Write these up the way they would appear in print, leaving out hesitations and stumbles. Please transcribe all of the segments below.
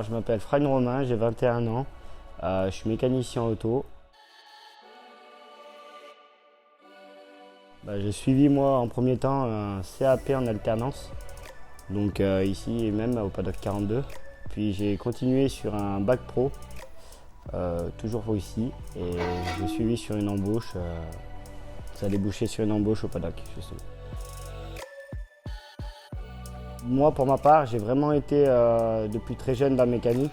Alors, je m'appelle Franck Romain, j'ai 21 ans. Je suis mécanicien auto. J'ai suivi moi en premier temps un CAP en alternance, donc ici même au Paddock 42. Puis j'ai continué sur un bac pro, toujours ici, et j'ai suivi sur une embauche. Ça a débouché sur une embauche au Paddock, justement. Moi, pour ma part, j'ai vraiment été depuis très jeune dans la mécanique,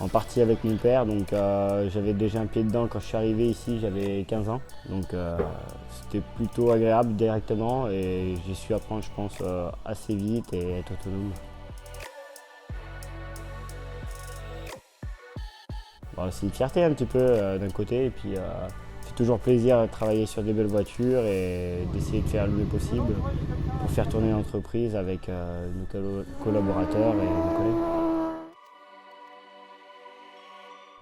en partie avec mon père. Donc j'avais déjà un pied dedans quand je suis arrivé ici, j'avais 15 ans. Donc c'était plutôt agréable directement et j'ai su apprendre, je pense, assez vite et être autonome. C'est une fierté un petit peu d'un côté et puis c'est toujours plaisir de travailler sur des belles voitures et d'essayer de faire le mieux possible pour faire tourner l'entreprise avec nos collaborateurs et nos collègues.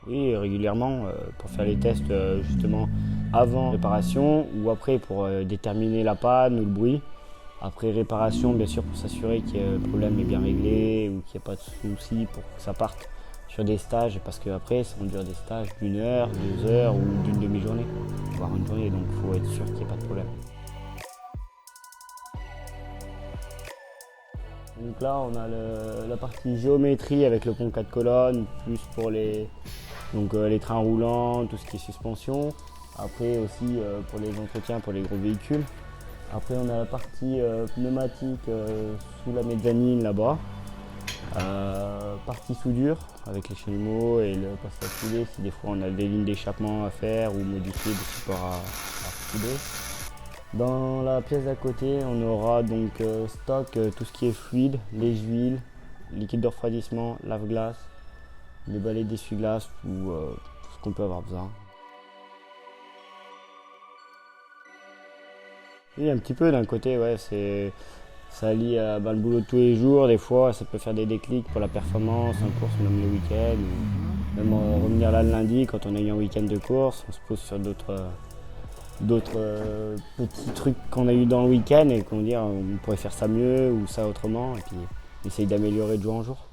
Oui, régulièrement pour faire les tests justement avant réparation ou après pour déterminer la panne ou le bruit. Après réparation, bien sûr, pour s'assurer que le problème est bien réglé ou qu'il n'y a pas de soucis pour que ça parte sur des stages, parce qu'après, ça dure des stages d'1 heure, 2 heures ou d'une demi-journée, voire une journée, donc il faut être sûr qu'il n'y ait pas de problème. Donc là, on a la partie géométrie avec le pont 4 colonnes, plus pour les trains roulants, tout ce qui est suspension. Après aussi pour les entretiens pour les gros véhicules. Après on a la partie pneumatique sous la mezzanine là-bas. Partie soudure avec les chalumeaux et le poste à souder si des fois on a des lignes d'échappement à faire ou modifier des supports à souder. Dans la pièce d'à côté, on aura donc stock tout ce qui est fluide, lèche-huile, liquide de refroidissement, lave-glace, les balais d'essuie-glace ou tout ce qu'on peut avoir besoin. Oui, un petit peu d'un côté, ouais, ça lie le boulot de tous les jours. Des fois, ça peut faire des déclics pour la performance en course, même le week-end. Même revenir là le lundi, quand on a eu un week-end de course, on se pose sur d'autres petits trucs qu'on a eu dans le week-end et qu'on dit on pourrait faire ça mieux ou ça autrement. Et puis, on essaye d'améliorer de jour en jour.